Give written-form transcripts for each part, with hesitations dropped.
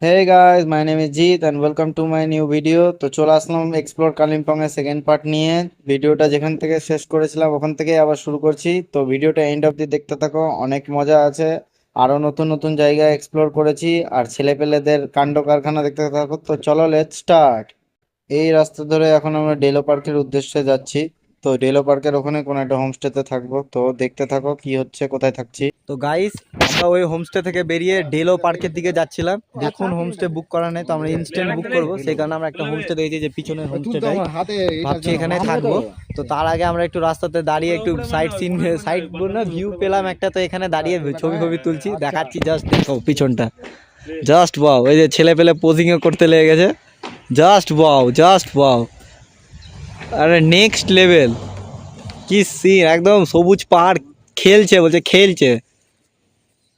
Hey guys, my name is Jeet and welcome to my new video. তো চলে আসলাম explore Kalimpong এর second part নিয়ে। ভিডিওটা যেখান থেকে শেষ করেছিলাম ওখান থেকে আবার শুরু করছি। তো ভিডিওটা এন্ড অবধি দেখতে থাকো, অনেক মজা আছে। আরো নতুন নতুন জায়গা এক্সপ্লোর করেছি আর ছেলেপেলেদের কাণ্ড কারখানা দেখতে থাকো। তো চলো লেটস স্টার্ট। এই রাস্তা ধরে এখন আমরা ডেলো পার্কের উদ্দেশ্যে যাচ্ছি। তো ডেলো পার্কের ওখানে কোনো একটা হোমস্টেতে থাকবো, তো দেখতে থাকো কি হচ্ছে, কোথায় থাকছি। তো গাইস, আমরা ওই হোমস্টে থেকে বেরিয়ে ডেলো পার্কের দিকে যাচ্ছিলাম। দেখুন হোমস্টে বুক করা নেই, তো আমরা ইনস্ট্যান্ট বুক করব। সেই কারণে আমরা একটা হোমস্টে দেখেছি যে পিছনের হোমস্টেটাই ভাবছি এখানে থাকবো। তো তার আগে আমরা একটু রাস্তাতে দাঁড়িয়ে একটু সাইড না ভিউ পেলাম একটা, তো এখানে দাঁড়িয়ে ছবি তুলছি, দেখাচ্ছি। জাস্ট দেখো পিছনটা, জাস্ট ওয়াও। এই যে ছেলে পেলে পোজিংও করতে লেগে গেছে। Just wow, just wow. আরে নেক্সট লেভেল, কি সিন! একদম সবুজ পাহাড় খেলছে, বলছে খেলছে।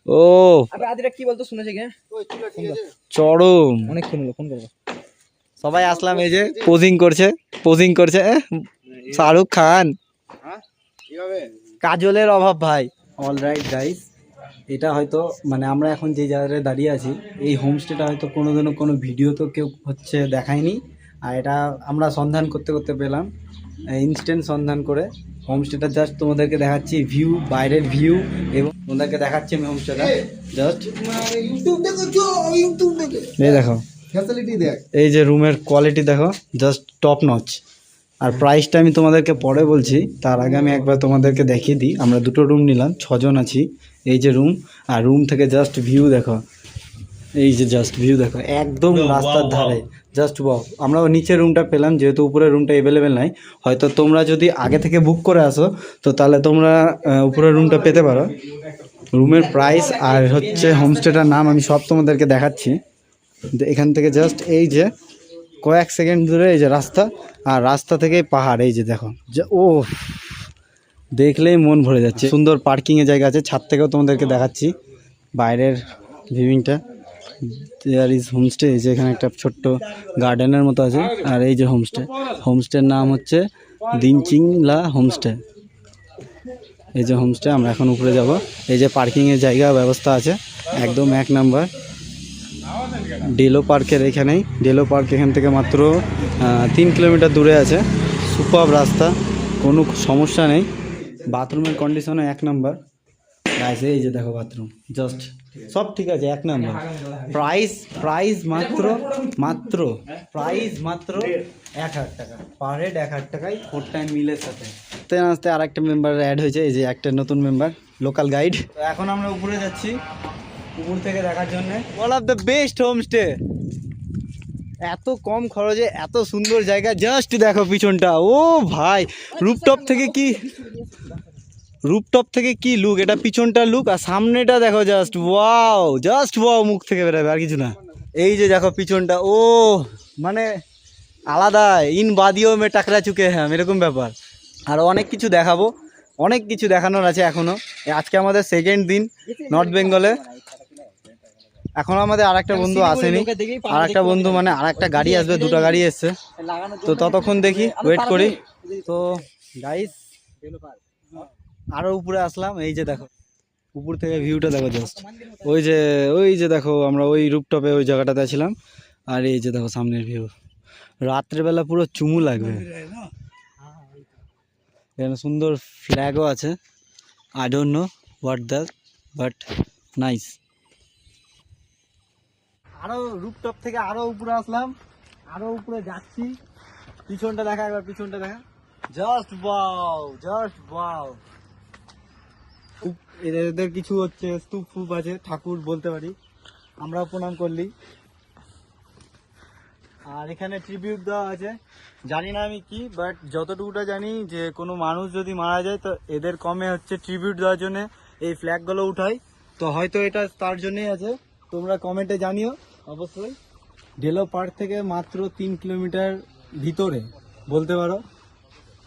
ও কি বলতো শুনেছে কি? চরম। অনেকক্ষণ হলো, ফোন করবো। সবাই আসলাম, এই যে পোজিং করছে শাহরুখ খান। কাজলের অভাব ভাই। অলরাইট গাইস, এটা হয়তো মানে আমরা এখন যে জায়গায় দাঁড়িয়ে আছি, এই হোমস্টেটা হয়তো কোনোদিনও কোনো ভিডিও তো কেউ হচ্ছে দেখায়নি। আর এটা আমরা সন্ধান করতে করতে পেলাম, ইনস্ট্যান্ট সন্ধান করে হোমস্টেটা। জাস্ট তোমাদেরকে দেখাচ্ছি ভিউ, বাইরের ভিউ, এবং তোমাদেরকে দেখাচ্ছি আমি হোমস্টেটা। জাস্ট এই দেখো ফ্যাসিলিটি দেখ, এই যে রুমের কোয়ালিটি দেখো, জাস্ট টপ নচ। আর প্রাইসটা আমি তোমাদেরকে পরে বলছি, তার আগে আমি একবার তোমাদেরকে দেখিয়ে দিই। আমরা দুটো রুম নিলাম, 6 জন আছি। এই যে রুম, আর রুম থেকে জাস্ট ভিউ দেখো। এই যে জাস্ট ভিউ দেখো, একদম রাস্তার ধারে। Just wow. আমরা নিচের রুমটা পেলাম, যেহেতু উপরের রুমটা অ্যাভেলেবেল নাই। হয়তো তোমরা যদি আগে থেকে বুক করে আসো, তো তাহলে তোমরা উপরের রুমটা পেতে পারো। রুমের প্রাইস আর হচ্ছে হোমস্টেটার নাম আমি সব তোমাদেরকে দেখাচ্ছি। এখান থেকে জাস্ট এই যে কয়েক সেকেন্ড দূরে এই যে রাস্তা, আর রাস্তা থেকেই পাহাড়। এই যে দেখো, যে ও দেখলেই মন ভরে যাচ্ছে। সুন্দর পার্কিংয়ের জায়গা আছে, ছাদ থেকেও তোমাদেরকে দেখাচ্ছি বাইরের ভিউইংটা। There is homestay. এই যে এখানে একটা ছোট্ট গার্ডেনের মতো আছে। আর এই যে হোমস্টের নাম হচ্ছে দিনচিংলা হোমস্টে। এই যে হোমস্টে, আমরা এখন উপরে যাব। এই যে পার্কিংয়ের জায়গা ব্যবস্থা আছে, একদম 1 নাম্বার। ডেলো পার্কের এখানেই, ডেলো পার্ক এখান থেকে মাত্র 3 কিলোমিটার দূরে আছে। সুপার রাস্তা, কোনো সমস্যা নেই। বাথরুমের কন্ডিশনও 1 নাম্বার। গাইস এই যে দেখো বাথরুম, জাস্ট সব ঠিক আছে, 1 নাম্বার। প্রাইস মাত্র 1,000 টাকা পার হেড। 1,000 টাকায় 4 টাইম মিলের সাথে। আস্তে আর একটা মেম্বার অ্যাড হয়েছে, এই যে একটা নতুন মেম্বার, লোকাল গাইড। তো এখন আমরা উপরে যাচ্ছি, উপর থেকে দেখার জন্য one of the best homestay. এত কম খরচে এত সুন্দর জায়গা, জাস্ট দেখো পিছনটা। ও ভাই, রুফটপ থেকে কি লুক! এটা পিছনটা লুক, আর সামনেটা দেখো, জাস্ট ওয়াও, মুখ থেকে বেরোবে আর কিছু না। এই যে দেখো পিছনটা, ও মানে আলাদা, ইন বাদিও মে টাকরা চুকে হ্যাঁ, এরকম ব্যাপার। আর অনেক কিছু দেখাবো, অনেক কিছু দেখানোর আছে এখনো। আজকে আমাদের সেকেন্ড দিন নর্থ বেঙ্গলে। এখন আমাদের আরেকটা বন্ধু আসেনি, আরেকটা বন্ধু মানে আরেকটা গাড়ি আসবে, 2টা গাড়ি এসছে। তো ততক্ষণ দেখি, ওয়েট করি। তো গাইস আরো উপরে আসলাম, এই যে দেখো উপর থেকে ভিউটা দেখো, জাস্ট ওই যে দেখো, আমরা ওই রুফটপে ওই জায়গাটাতে ছিলাম। আর এই যে দেখো সামনের ভিউ, রাত্রেবেলা পুরো চুমু লাগবে। এখানে সুন্দর ফ্ল্যাগও আছে, I don't know what that, but nice. আরো রুফটপ থেকে আরো উপরে আসলাম, আরো উপরে যাচ্ছি। পিছনটা দেখা, একবার পিছনটা দেখা, জাস্ট ওয়াও। এদের কিছু হচ্ছে স্তূপ ফুপ আছে, ঠাকুর বলতে পারি, আমরা প্রণাম করলি। আর এখানে ট্রিবিউট দেওয়া আছে, জানি না আমি কি, বাট যতটুকুটা জানি যে কোনো মানুষ যদি মারা যায়, তো এদের কমে হচ্ছে ট্রিবিউট দেওয়ার জন্য এই ফ্ল্যাগগুলো উঠায়। তো হয়তো এটা তার জন্যই আছে, তোমরা কমেন্টে জানিও অবশ্যই। ডেলো পার্ক থেকে মাত্র 3 কিলোমিটার ভিতরে বলতে পারো,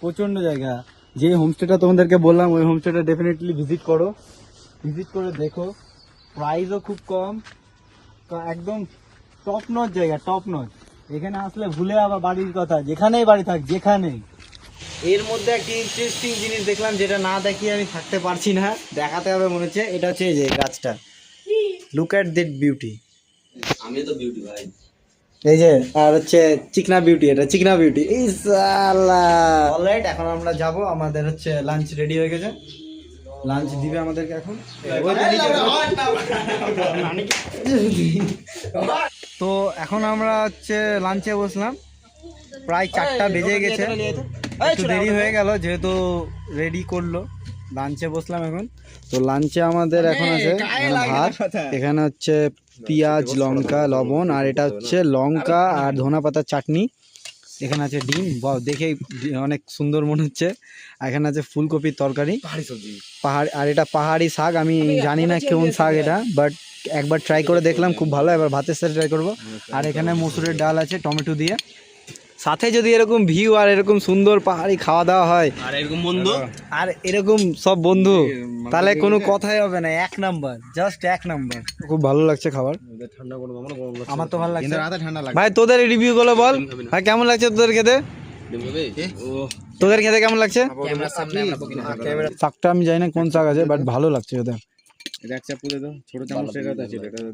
প্রচণ্ড জায়গা। যে হোমস্টেটা তোমাদেরকে বললাম, ওই হোমস্টেটা ডেফিনেটলি ভিজিট করে দেখো। প্রাইসও খুব কম, একদম টপ নচ জায়গা, টপ নচ। এখানে আসলে ভুলে আবার বাড়ির কথা, যেখানেই বাড়ি থাক, যেখানেই। এর মধ্যে একটা ইন্টারেস্টিং জিনিস দেখলাম, যেটা না দেখিয়ে আমি থাকতে পারছি না, দেখাতে হবে মনে হচ্ছে। এটা হচ্ছে এই যে গাছটা, লুক অ্যাট দিট বিউটি। এই যে আর হচ্ছে চিকনা বিউটি, এটা চিকনা বিউটি। এই সালা অলরাইট, এখন আমরা যাব, আমাদের হচ্ছে লাঞ্চ রেডি হয়ে গেছে, লাঞ্চ দিবে আমাদেরকে এখন। তো এখন আমরা হচ্ছে লাঞ্চে বসলাম, প্রায় 4টা বেজে গেছে, একটু দেরি হয়ে গেল যেহেতু রেডি করলো। লাঞ্চে বসলাম এখন। তো লাঞ্চে আমাদের এখন আছে এখানে ভাত, এখানে হচ্ছে পেঁয়াজ লঙ্কা লবণ, আর এটা হচ্ছে লঙ্কা আর ধনা পাতার চাটনি। এখানে আছে ডিম, দেখে অনেক সুন্দর মনে হচ্ছে। আর এখানে আছে ফুলকপির তরকারি, পাহাড়, আর এটা পাহাড়ি শাক। আমি জানি না কোন শাক এটা, বাট একবার ট্রাই করে দেখলাম, খুব ভালো। এবার ভাতের সাথে ট্রাই করবো। আর এখানে মসুরের ডাল আছে টমেটো দিয়ে। সাথে যদি এরকম ভিউ আর এরকম সুন্দর পাহাড়ি খাওয়া দাওয়া হয় আর এরকম বন্ধু, আর এরকম সব বন্ধু, তাহলে কোনো কথাই হবে না, 1 নাম্বার, জাস্ট 1 নাম্বার। খুব ভালো লাগছে খাবার, আমার তো ভালো লাগছে। ভাই তোদের রিভিউ গুলো বল ভাই, কেমন লাগছে তোদের খেতে? তোদের খেতে কেমন লাগছে? শাকটা আমি জানি না কোন শাক আছে, বাট ভালো লাগছে খেতে,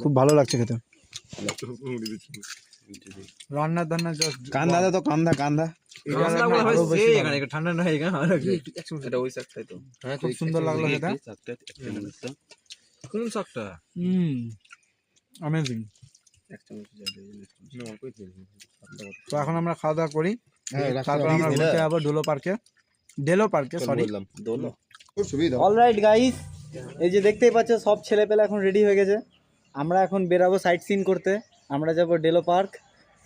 খুব ভালো লাগছে খেতে। রান্না দান্না কান্দা তো কান্দা কান্দা ঠান্ডা না, খুব সুন্দর লাগলো সেটা। কোন শাকটা? অ্যামেজিং। তো এখন আমরা খাওয়া দাওয়া করি, তারপর আমরা ঘুরতে যাবো ডেলো পার্কে, সরি। অলরাইট গাইস, এই যে দেখতেই পাচ্ছ সব ছেলেপেলে এখন রেডি হয়ে গেছে। আমরা এখন বেরাবো সাইট সিন করতে, আমরা যাব ডেলো পার্ক।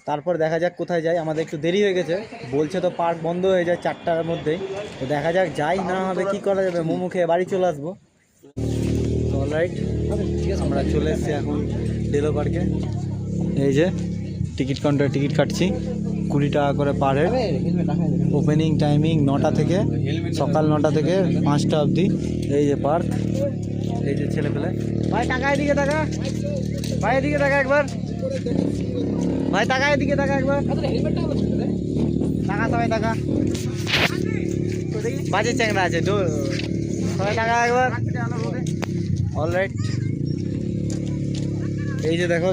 তারপর দেখা যাক কোথায় যাই, আমাদের একটু দেরি হয়ে গেছে, বলছে তো পার্ক বন্ধ হয়ে যায় 4টার মধ্যেই। তো দেখা যাক যাই না হবে কি করা যাবে, মোমো খেয়ে বাড়ি চলে আসবো। অলরাইট, আমরা চলে এসেছি এখন ডেলো পার্কে। এই যে টিকিট কাউন্টারে টিকিট কাটছি, 20 টাকা করে পার হেড। ওপেনিং টাইমিং 9টা থেকে, সকাল 9টা থেকে 5টা অবধি। এই যে পার্ক, এই যে ছেলেপেলে। ভাই টাকা এদিকে টাকা, ভাই এদিকে টাকা একবার, ভাই টাকা এদিকে টাকা একবার, টাকা সবাই টাকা, বাজে চ্যাংরা আছে সবাই টাকা একবার। অলরাইট, এই যে দেখো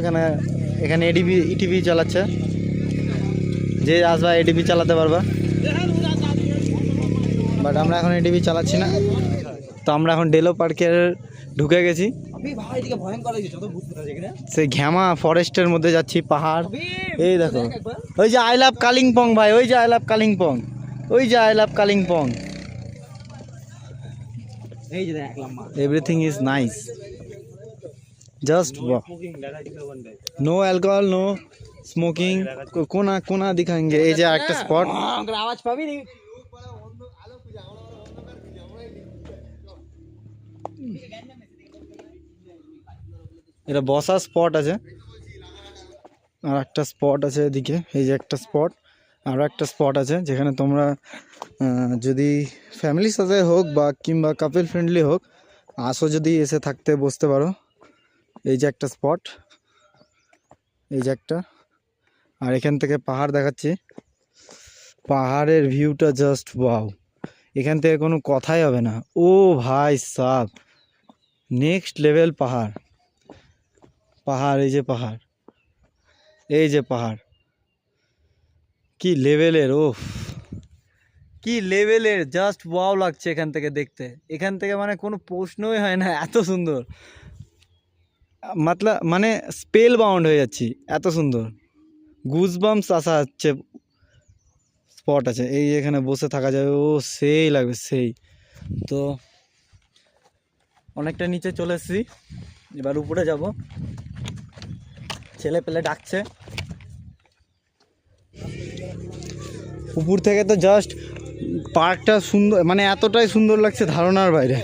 এখানে ইটিভি চালাচ্ছে, যে আসবা এডিবি চালাতে পারবা, বাট আমরা এখন এডিবি চালাচ্ছি না। তো আমরা এখন ডেলো পার্কের ঢুকে গেছি, সেই ঘ্যামা ফরেস্টের মধ্যে যাচ্ছি, পাহাড়। এই দেখো ওই যে আই লাভ কালিম্পং ভাই, ওই যে আই লাভ কালিম্পং, ওই যে I love Kalimpong. Everything is nice, just no alcohol, no smoking, কোনা কোনা দিখাएंगे। এই যে একটা স্পট, আওয়াজ পাবি নি, এটা বসার স্পট আছে। আর একটা স্পট আছে এদিকে, এই যে একটা স্পট, আরও একটা স্পট আছে যেখানে তোমরা যদি ফ্যামিলির সাথে হোক বা কিংবা কাপল ফ্রেন্ডলি হোক, আসো, যদি এসে থাকতে বসতে পারো। এই যে একটা স্পট, এই যে একটা, আর এখান থেকে পাহাড় দেখাচ্ছি, পাহাড়ের ভিউটা জাস্ট ওয়াও, এখান থেকে কোনো কথাই হবে না। ও ভাই সাব, নেক্সট লেভেল পাহাড়, পাহাড়, এই যে পাহাড়, এই যে পাহাড়, কি লেভেলের, ও কি লেভেলের, জাস্ট ওয়াও লাগছে এখান থেকে দেখতে। এখান থেকে মানে কোনো প্রশ্নই হয় না, এত সুন্দর, মানে স্পেল বাউন্ড হয়ে যাচ্ছি, এত সুন্দর, গুজবাম্পস আসা হচ্ছে। স্পট আছে, এই এখানে বসে থাকা যাবে, ও সেই লাগবে সেই। তো অনেকটা নিচে চলে এসেছি, এবার উপরে যাব, ছেলে পেলে ডাকছে। উপর থেকে তো জাস্ট পার্কটা সুন্দর, মানে এতটাই সুন্দর লাগছে ধারণার বাইরে।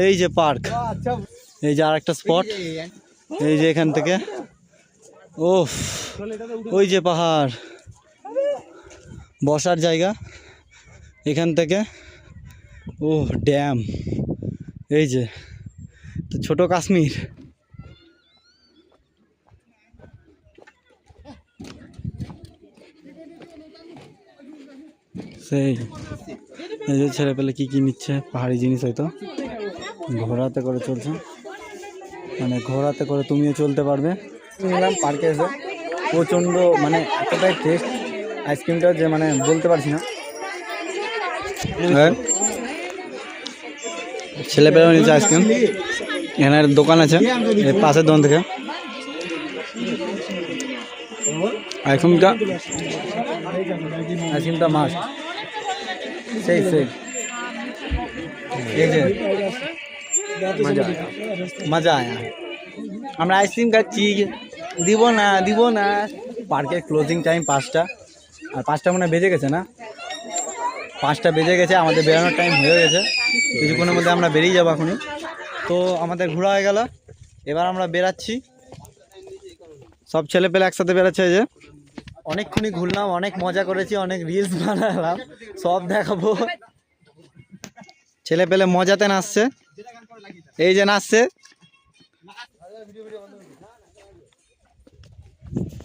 এই যে পার্ক, এই যে আর একটা স্পট, এই যে এখান থেকে, ও ওই যে পাহাড়, বসার জায়গা এখান থেকে, ও ড্যাম, এই যে তো ছোট কাশ্মীর। সেই এই যে ছেলে পেলে কি কি নিচ্ছে, পাহাড়ি জিনিস হয়তো ঘোড়াতে করে চলছে, মানে ঘোড়াতে করে তুমিও চলতে পারবে। নিলাম পার্কে এসে প্রচণ্ড মানে এতটাই টেস্ট আইসক্রিমটা যে মানে বলতে পারছি না। ছেলে পেলেও নিচ্ছে আইসক্রিম, এখানে দোকান আছে এর পাশের দোকান থেকে আইসক্রিমটা মাস্ট, সেই সেই এই যে মজা আয়া। আমরা আইসক্রিম খাচ্ছি, দিব না। পার্কের ক্লোজিং টাইম 5টা, আর 5টা মানে বেজে গেছে না, 5টা বেজে গেছে, আমাদের বেরোনোর টাইম হয়ে গেছে। কিছুক্ষণের মধ্যে আমরা বেরিয়ে যাবো এখনই। তো আমাদের ঘোরা হয়ে গেল, এবার আমরা বেরাচ্ছি। সব ছেলে পেলে একসাথে বেরাচ্ছে। যে অনেকক্ষণই ঘুরলাম, অনেক মজা করেছি, অনেক রিলস বানালাম, সব দেখাবো। ছেলে পেলে মজাতে নাচছে, এই যে নাচছে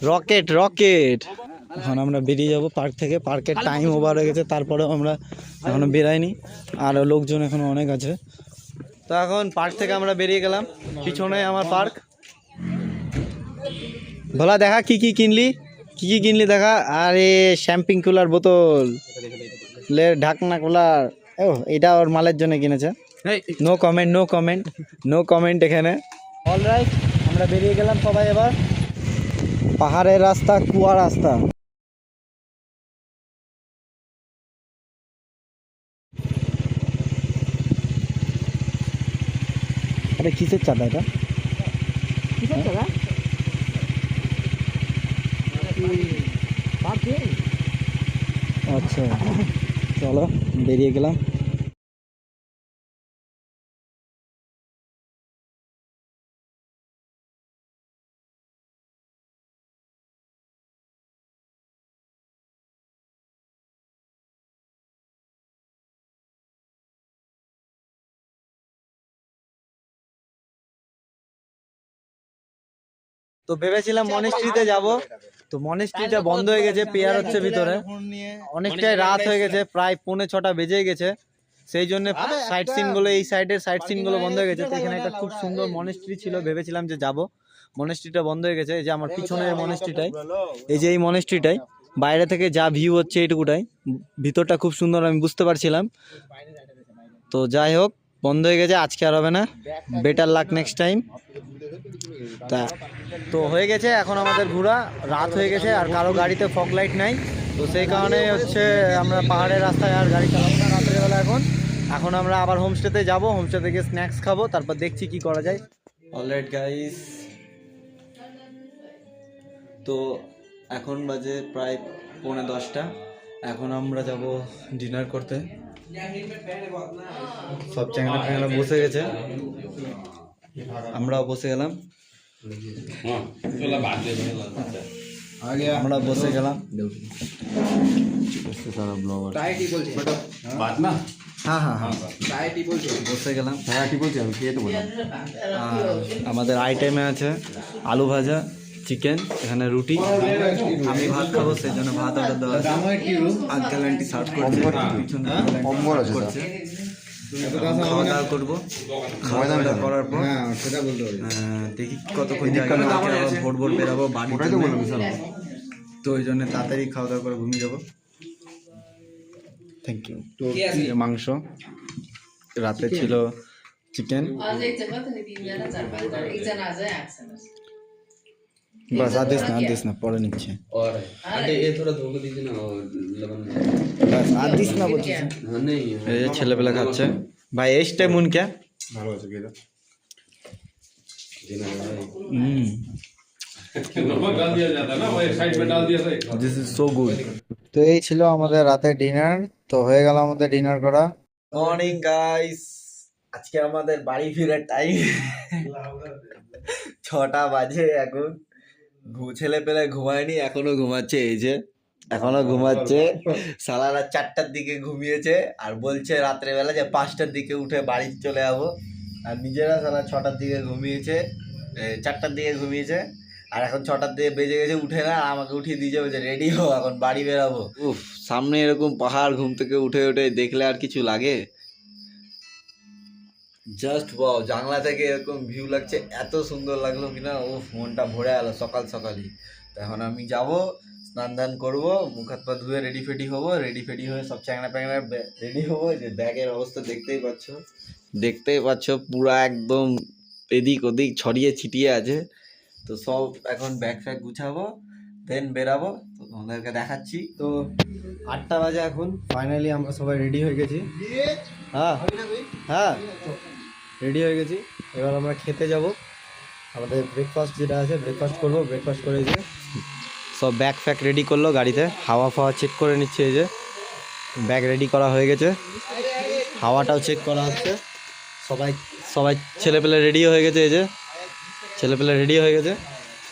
রকেট রকেট। এখন আমরা বেরিয়ে যাব পার্ক থেকে, পার্কের টাইম ওভার হয়ে গেছে, তারপরেও আমরা এখনো বেরাইনি, আর লোকজন এখনো অনেক আছে। তো এখন পার্ক থেকে আমরা বেরিয়ে গেলাম, পিছনে আমার পার্ক। ভোলা দেখা কি কি কিনলি দেখা। আরে শ্যাম্পিং কুলার বোতল, ঢাকনা কুলার, ও এটা ওর মালের জন্য কিনেছে। নো কমেন্ট এখানে। অলরাইট, আমরা বেরিয়ে গেলাম সবাই এবার। পাহাড়ের রাস্তা, কুয়া রাস্তা। আরে কিসের চাঁদা এটা? আচ্ছা, চলো বেরিয়ে গেলাম। তো ভেবেছিলাম মনেস্ট্রিতে যাব, তো মনেস্ট্রিটা বন্ধ হয়ে গেছে, পেয়ার হচ্ছে ভিতরে। অনেকটাই রাত হয়ে গেছে, প্রায় 5:45 বেজে গেছে, সেই জন্য সাইট সিন গুলো, এই সাইডের সাইট সিন গুলো বন্ধ হয়ে গেছে। তো এখানে একটা খুব সুন্দর মনেস্ট্রি ছিল, ভেবেছিলাম যে যাব, মনেস্ট্রিটা বন্ধ হয়ে গেছে। এই যে আমার পিছনে মনেস্ট্রিটাই, এই যে এই মনেস্ট্রিটাই, বাইরে থেকে যা ভিউ হচ্ছে এইটুকুটাই, ভিতরটা খুব সুন্দর আমি বুঝতে পারছিলাম। তো যাই হোক, বন্ধ হয়ে গেছে, আজকে আর হবে না, বেটার লাক নেক্সট টাইম। তা তো হয়ে গেছে, এখন আমাদের ঘোরা রাত হয়ে গেছে, আর কারো গাড়িতে ফগ লাইট নাই, তো সেই কারণে হচ্ছে আমরা পাহাড়ের রাস্তায় আর গাড়ি চালাবো না রাত্রেবেলা। এখন আমরা আবার হোমস্টেতে যাব, হোমস্টে থেকে স্ন্যাক্স খাবো, তারপর দেখছি কি করা যায়। অলরাইট গাইস, তো এখন বাজে প্রায় 9:45, এখন আমরা যাব ডিনার করতে। সব চ্যাংড়া বসে গেছে, আমরাও বসে গেলাম, আমরা বসে গেলাম। হ্যাঁ বসে গেলাম। আমাদের আইটেমে আছে আলু ভাজা, চিকেন, এখানে রুটি, আমি ভাত খাবো সেই জন্য ভাত অর্ডার দেওয়া আছে। আঙ্কেল আন্টি সার্ভ করছে, করছে, খাওয়া দাওয়া করবো। খাওয়া দাওয়া করার পর দেখি কতক্ষণ ভোর বেরাবো বাড়ি, তো ওই জন্য তাড়াতাড়ি খাওয়া দাওয়া করে ঘুমিয়ে যাবো। Thank you. তো মাংস, রাতে ছিল চিকেন, বাস আর দিস না পরে নিচ্ছে, আর দিস না বলছি। এই যে ছেলেবেলা খাচ্ছে ভাই, এই টাইম কে ভালো আছে কি দিস ইজ সো গুড। তো এই ছিল আমাদের রাতের ডিনার, তো হয়ে গেল আমাদের ডিনার করা। মর্নিং গাইস, আজকে আমাদের বাড়ি ফেরার টাইম, 6টা বাজে এখন। ছেলে পেলে ঘুমায়নি, এখনো ঘুমাচ্ছে, এই যে এখনো ঘুমাচ্ছে। সালারা 4টার দিকে ঘুমিয়েছে, আর বলছে রাত্রেবেলা যে 5টার দিকে উঠে বাড়ি চলে যাবো, আর নিজেরা সালা 6টার দিকে ঘুমিয়েছে, 4টার দিকে ঘুমিয়েছে। আর এখন 6টার দিকে বেজে গেছে, উঠে না, আমাকে উঠিয়ে দিয়ে যাবে যে রেডি হো এখন বাড়ি বেরাবো। উফ, সামনে এরকম পাহাড়, ঘুম থেকে উঠে উঠে দেখলে আর কিছু লাগে? জাস্ট ওয়াও, জানলা থেকে এরকম ভিউ লাগছে, এত সুন্দর লাগলো কিনা, উফ, মনটা ভরে গেল সকাল সকালই। তো এখন আমি যাব, স্নান দান করবো, মুখ হাত পা ধুয়ে রেডি ফেডি হবো, রেডি ফেডি হয়ে সব চ্যাংড়া প্যাংড়া রেডি হবো। যে ব্যাগের অবস্থা দেখতেই পাচ্ছ পুরা একদম এদিক ওদিক ছড়িয়ে ছিটিয়ে আছে। তো সব এখন ব্যাগ ফ্যাগ গুছাবো, দেন বেরাবো, তো তোমাদেরকে দেখাচ্ছি। তো 8টা বাজে এখন, ফাইনালি আমরা সবাই রেডি হয়ে গেছি। হ্যাঁ হ্যাঁ, রেডি হয়ে গেছি। এবার আমরা খেতে যাব, আমাদের ব্রেকফাস্ট যেটা আছে ব্রেকফাস্ট করবো। ব্রেকফাস্ট করে যে সব ব্যাগ ফ্যাগ রেডি করলো গাড়িতে, হাওয়া ফাওয়া চেক করে নিচ্ছে। এই যে ব্যাগ রেডি করা হয়ে গেছে, হাওয়াটাও চেক করা হচ্ছে। সবাই সবাই ছেলেপেলে রেডি হয়ে গেছে। এই যে ছেলেপেলে রেডি হয়ে গেছে।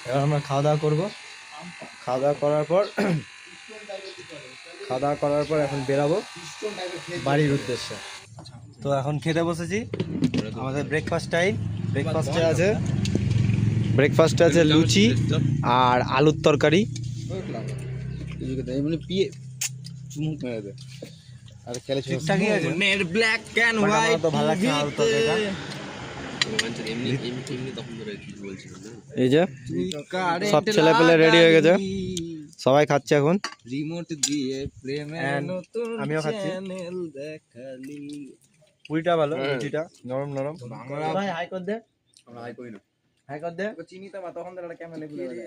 এবার আমরা খাওয়া দাওয়া করবো। খাওয়া দাওয়া করার পর এখন বেরাবো বাড়ির উদ্দেশ্যে। তো এখন খেতে বসেছি, আমাদের ব্রেকফাস্ট টাইম। ব্রেকফাস্টে আছে লুচি আর আলুর তরকারি। ঠিকঠাকই আছে। তো ভালো লাগছে না আলুর তরকারিটা। এই যে সব ছেলেপেলে রেডি হয়ে গেছে, সবাই খাচ্ছে এখন। রিমোট দিয়ে And আমিও খাচ্ছি। পুরিটা ভালো, লুচিটা নরম নরম। ভাই হাই কর দে। আমরা হাই করি না, হাই কর দে। চিনিতে মা তখন তারা ক্যামেরা লেগে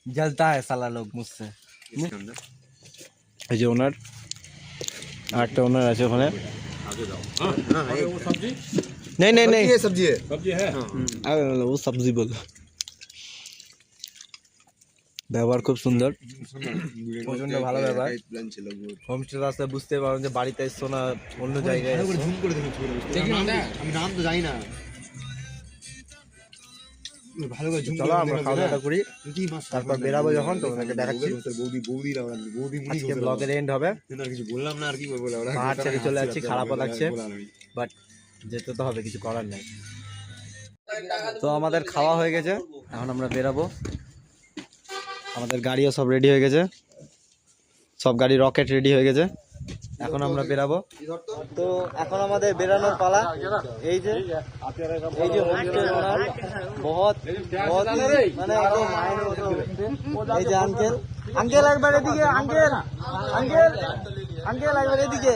जलता है साला लोग मुझसे। এই যে ওনার আরেকটা ওনার আছে ওখানে। नहीं नहीं नहीं, ये सब्जी है वो सब्जी बोलो। ব্যবহার খুব সুন্দর, প্রচন্ড ভালো ব্যবহার। হোমস্টে আসতে বুঝতে পারো যে বাড়িতে এসছো না অন্য জায়গায় এসছো। আমি নাম তো জানি না, ভালো করে ঝুম চলো আমরা খাওয়া দাওয়া করি, তারপর বেরাবো যখন তোমাদেরকে দেখাচ্ছি। আজকে ব্লগের এন্ড হবে। কিছু বললাম না, আর কি বলবো, পাহাড় ছেড়ে চলে যাচ্ছি, খারাপও লাগছে, বাট যেতে তো হবে, কিছু করার নেই। তো আমাদের খাওয়া হয়ে গেছে, এখন আমরা বেরাবো। আমাদের গাড়িও সব রেডি হয়ে গেছে, সব গাড়ি রকেট রেডি হয়ে গেছে, এখন আমরা বেরাবো। তো এখন আমাদের বেরানোর পালা। এই যে হোমস্টের ওনার বহুত মানে একদম মায়ের মতো হোমস্টে। এই যে আঙ্কেল একবার এদিকে, আঙ্কেল একবার এদিকে।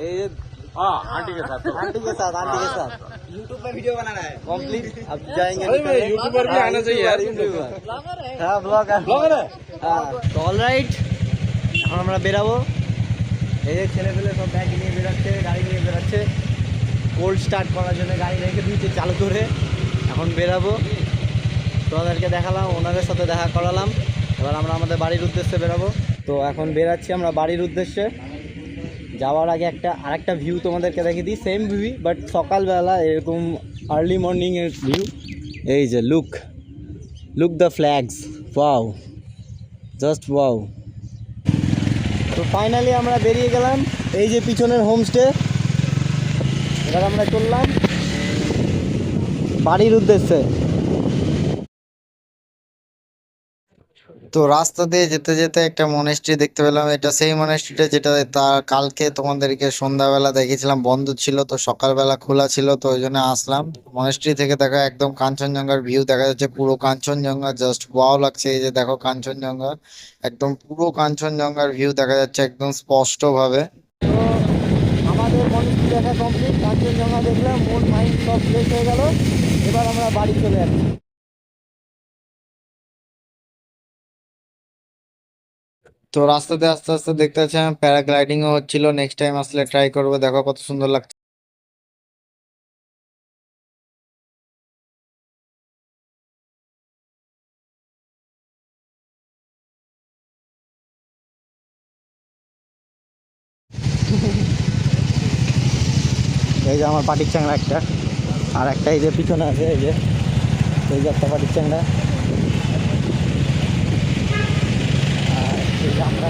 এই যে आंटी के साथ यूट्यूब पे वीडियो बना रहा है कंप्लीट। अब जाएंगे यूट्यूबर भी आना चाहिए यार, यूट्यूबर हाँ ब्लॉगर है। हाँ तो ऑलराइट, এখন আমরা বেরাবো। এই যে ছেলেপেলে সব ব্যাগ নিয়ে বেরাচ্ছে, গাড়ি নিয়ে বেরাচ্ছে, কোল্ড স্টার্ট করার জন্য গাড়ি রেখে দিয়েছে চালু করে। এখন বেরাবো, তোমাদেরকে দেখালাম, ওনাদের সাথে দেখা করালাম। এবার আমরা আমাদের বাড়ির উদ্দেশ্যে বেরাবো। তো এখন বেরাচ্ছি আমরা বাড়ির উদ্দেশ্যে। যাওয়ার আগে আরেকটা ভিউ তোমাদেরকে দেখিয়ে দিই, সেম ভিউ বাট সকালবেলা এরকম আর্লি মর্নিং এর ভিউ। এই যে look the flags, wow, just wow. তো ফাইনালি আমরা বেরিয়ে গেলাম, এই যে পিছনের হোমস্টে। এবার আমরা চললাম বাড়ির উদ্দেশ্যে। তো রাস্তা দিয়ে যেতে যেতে একটা মনেস্ট্রি দেখতে পেলাম। এটা সেই মনেস্ট্রিটা যেটা তার কালকে তোমাদেরকে সন্ধ্যাবেলা দেখেছিলাম বন্ধ ছিল, তো সকালবেলা খোলা ছিল, তো ওই জন্য আসলাম। মনেস্ট্রি থেকে দেখা একদম কাঞ্চনজঙ্ঘার ভিউ দেখা যাচ্ছে, পুরো কাঞ্চনজঙ্ঘা, জাস্ট ওয়াও লাগছে। এই যে দেখো কাঞ্চনজঙ্ঘা, একদম পুরো কাঞ্চনজঙ্ঘার ভিউ দেখা যাচ্ছে একদম স্পষ্ট ভাবে। তো আমাদের মনেস্ট্রি দেখা কমপ্লিট, কাঞ্চনজঙ্ঘা দেখলাম, মন মাইন্ড সব ফ্রেশ হয়ে গেল। এবার আমরা বাড়ি চলে যাচ্ছি। তো রাস্তাতে আস্তে আস্তে দেখতে পাচ্ছি প্যারাগ্লাইডিংও হচ্ছিল, নেক্সট টাইম আসলে ট্রাই করবো, দেখো কত সুন্দর লাগছে। এই যে আমার পাটির চাংড়া একটা, আর একটা এই যে পিছনে আছে, এই যে একটা পাটির চাংড়া, আর এই যে আমরা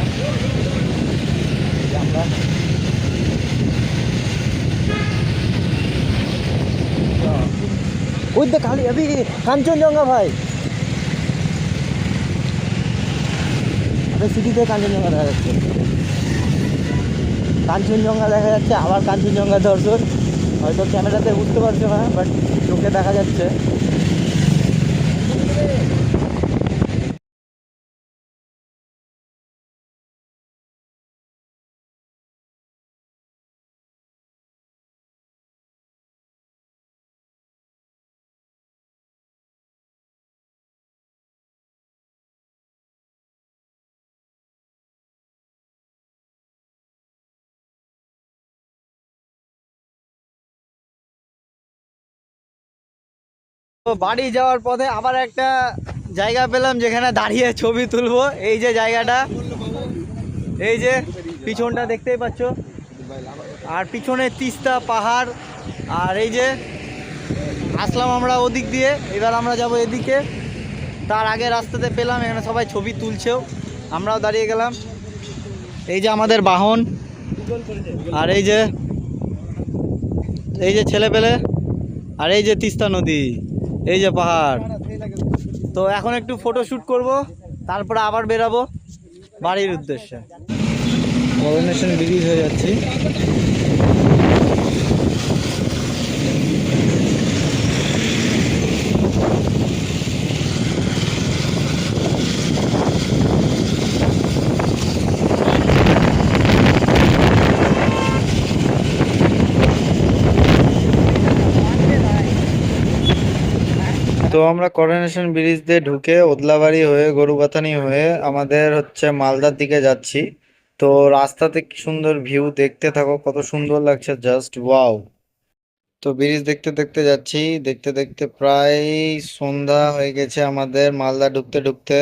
ওই দেখ খালি अभी কাঞ্চনজঙ্ঘা ভাই, সিটিতে কাঞ্চনজঙ্ঘা দেখা যাচ্ছে, কাঞ্চনজঙ্ঘা দেখা যাচ্ছে, আবার কাঞ্চনজঙ্ঘা দর্শন। হয়তো ক্যামেরাতে বুঝতে পারছো না, বাট চোখে দেখা যাচ্ছে। তো বাড়ি যাওয়ার পথে আবার একটা জায়গা পেলাম যেখানে দাঁড়িয়ে ছবি তুলবো। এই যে জায়গাটা, এই যে পিছনটা দেখতেই পাচ্ছ, আর পিছনে তিস্তা পাহাড়। আর এই যে আসলাম আমরা ওদিক দিয়ে, এবার আমরা যাব এদিকে। তার আগে রাস্তাতে পেলাম এখানে সবাই ছবি তুলছেও, আমরাও দাঁড়িয়ে গেলাম। এই যে আমাদের বাহন, আর এই যে ছেলে পেলে, আর এই যে তিস্তা নদী, এই যে পাহাড়। তো এখন একটু ফটো শ্যুট করবো, তারপরে আবার বেরাবো বাড়ির উদ্দেশ্যে। করোনেশন ব্রিজ হয়ে যাচ্ছি। তো আমরা করোনেশন ব্রিজ দিয়ে ঢুকে ওদলাবাড়ি হয়ে গরুগাথানি হয়ে আমাদের হচ্ছে মালদার দিকে যাচ্ছি। তো রাস্তাতে কি সুন্দর ভিউ, দেখতে থাকো, কত সুন্দর লাগছে, জাস্ট ওয়াও। তো ব্রিজ দেখতে দেখতে যাচ্ছি, দেখতে দেখতে প্রায় সন্ধ্যা হয়ে গেছে আমাদের মালদা ঢুকতে ঢুকতে।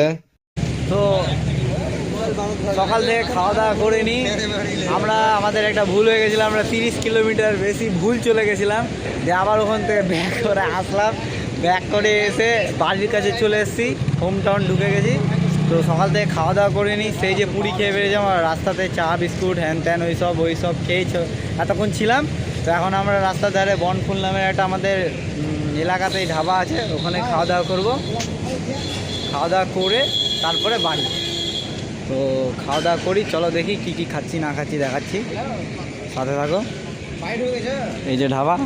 তো সকাল থেকে খাওয়া দাওয়া করিনি আমরা, আমাদের একটা ভুল হয়ে গেছিলো, আমরা 30 কিলোমিটার বেশি ভুল চলে গেছিলাম, যে আবার ওখান থেকে ব্যাক করে আসলাম। ব্যাক করে এসে বাড়ির কাছে চলে এসেছি, হোম টাউন ঢুকে গেছি। তো সকাল থেকে খাওয়া দাওয়া করিনি, সেই যে পুরি খেয়ে বেরিয়েছিলাম, আর রাস্তাতে চা বিস্কুট হ্যান ত্যান ওই সব খেয়েই এতক্ষণ ছিলাম। তো এখন আমরা রাস্তার ধারে বনফুল নামের একটা আমাদের এলাকাতেই ঢাবা আছে, ওখানে খাওয়া দাওয়া করবো। খাওয়া দাওয়া করে তারপরে বাড়ি। তো খাওয়া দাওয়া করি, চলো দেখি কি কি খাচ্ছি না খাচ্ছি দেখাচ্ছি, সাথে থাকো। এই যে ঢাবা,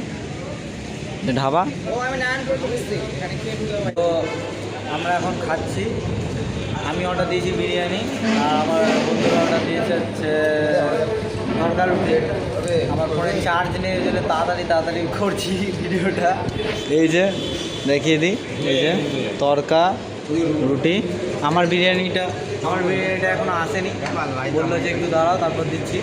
তো আমরা এখন খাচ্ছি। আমি অর্ডার দিয়েছি বিরিয়ানি, আর আমার বন্ধুরা অর্ডার দিয়েছে হচ্ছে তরকা রুটি। আমার ফোনে চার্জ নেই, ওই জন্য তাড়াতাড়ি করছি ভিডিওটা। এই যে দেখিয়ে দিই, এই যে তরকা রুটি। আমার বিরিয়ানিটা এখনো আসেনি, বললো যে একটু দাঁড়াও তারপর দিচ্ছি।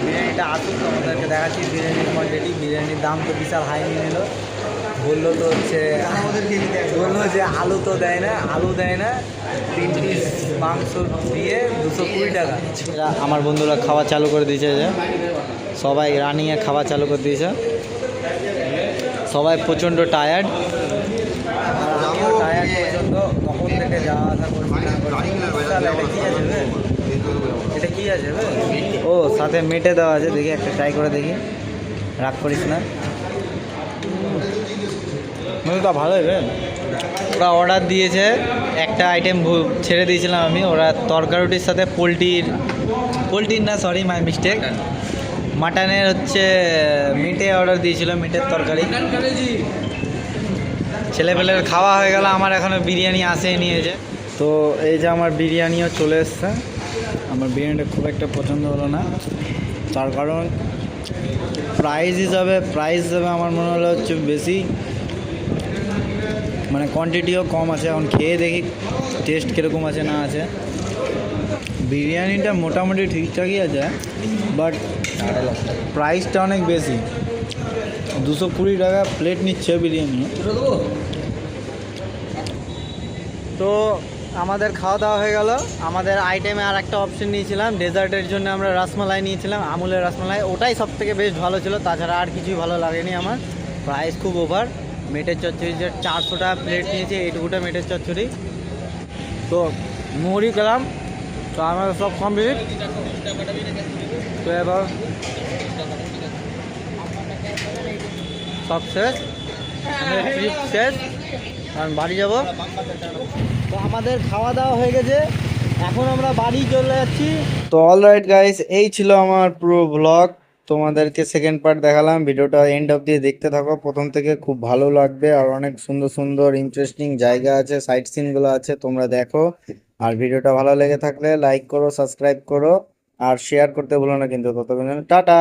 বিরিয়ানিটা আসুক তোমাদেরকে দেখাচ্ছি বিরিয়ানির কোয়ান্টিটি। বিরিয়ানির দাম তো বিশাল হাই নিয়ে নিল, বললো তো হচ্ছে বললো যে আলু দেয় না, 3 পিস মাংস দিয়ে 220 টাকা। আমার বন্ধুরা খাওয়া চালু করে দিয়েছে, যে সবাই রানিংয়ে খাওয়া চালু করে দিয়েছে। সবাই প্রচণ্ড টায়ার্ড, আর আমিও টায়ার্ড প্রচণ্ড, কখন থেকে যাওয়া আসা করছি। এটা কি আছে? ও সাথে মেটে দেওয়া আছে, দেখি একটা ট্রাই করে দেখি, রাগ করিস না। মেনুটা ভালো হবে। ওরা অর্ডার দিয়েছে, একটা আইটেম ছেড়ে দিয়েছিলাম আমি। ওরা তরকা রুটির সাথে পোলট্রির না, সরি মাই মিস্টেক, মাটনের হচ্ছে মিটে অর্ডার দিয়েছিল, মিটের তরকারি। ছেলেপেলের খাওয়া হয়ে গেল, আমার এখনও বিরিয়ানি আসেই নিয়েছে। তো এই যে আমার বিরিয়ানিও চলে এসছে। আমার বিরিয়ানিটা খুব একটা পছন্দ হলো না, তার কারণ প্রাইস হিসাবে আমার মনে হলো হচ্ছে বেশি, মানে কোয়ান্টিটিও কম আছে। এখন খেয়ে দেখি টেস্ট কীরকম আছে না আছে। বিরিয়ানিটা মোটামুটি ঠিকঠাকই আছে, বাট প্রাইসটা অনেক বেশি, 220 টাকা প্লেট নিচ্ছে বিরিয়ানি। তো আমাদের খাওয়া দাওয়া হয়ে গেল। আমাদের আইটেমে আর একটা অপশন নিয়েছিলাম ডেজার্টের জন্য, আমরা রসমালাই নিয়েছিলাম, আমুলের রসমালাই। ওটাই সব থেকে বেস্ট ভালো ছিল, তাছাড়া আর কিছুই ভালো লাগেনি আমার। প্রাইস খুব ওভার। মেটের চচ্চড়ি 400 টাকা প্লেট নিয়েছে, এইটুকুটা মেটের চচ্চড়ি। তো মুড়ি খেলাম, তো আমার সব কমপ্লিট। তো এবার সব শেষ, ট্রিপ শেষ, কারণ বাড়ি যাব। তো আমাদের খাওয়া দাওয়া হয়ে গেছে, এখন আমরা বাড়ি চলে যাচ্ছি। তো অলরাইট গাইস, এই ছিল আমার পুরো ব্লগ। তোমাদেরকে সেকেন্ড পার্ট দেখালাম, ভিডিওটা এন্ড অব দিয়ে দেখতে থাকো প্রথম থেকে, খুব ভালো লাগবে। আর অনেক সুন্দর সুন্দর ইন্টারেস্টিং জায়গা আছে, সাইট সিন গুলো আছে, তোমরা দেখো। আর ভিডিওটা ভালো লেগে থাকলে লাইক করো, সাবস্ক্রাইব করো, আর শেয়ার করতে ভুলো না কিন্তু। ততক্ষণ টাটা।